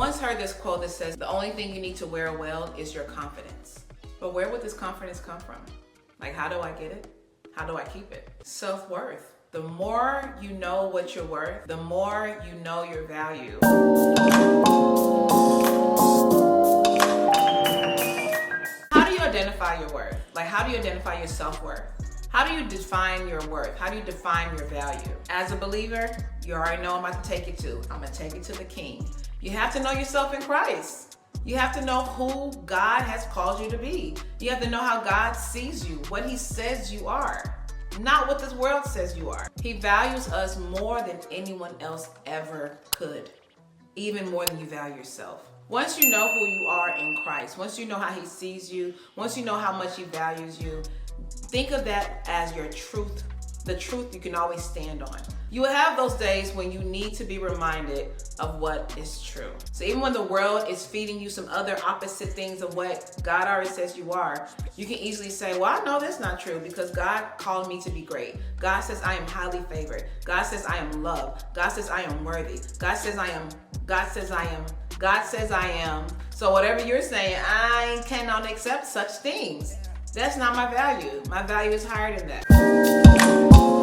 once heard this quote that says, the only thing you need to wear well is your confidence. But where would this confidence come from? Like, how do I get it? How do I keep it? Self-worth. The more you know what you're worth, the more you know your value. How do you identify your worth? Like, how do you identify your self-worth? How do you define your worth? How do you define your value? As a believer, you already know I'm about to take it to. I'm gonna take it to the King. You have to know yourself in Christ. You have to know who God has called you to be. You have to know how God sees you, what He says you are, not what this world says you are. He values us more than anyone else ever could, even more than you value yourself. Once you know who you are in Christ, once you know how He sees you, once you know how much He values you, think of that as your truth, the truth you can always stand on. You will have those days when you need to be reminded of what is true. So even when the world is feeding you some other opposite things of what God already says you are, you can easily say, well, I know that's not true because God called me to be great. God says I am highly favored. God says I am loved. God says I am worthy. God says I am. God says I am. God says I am. So whatever you're saying, I cannot accept such things. That's not my value. My value is higher than that.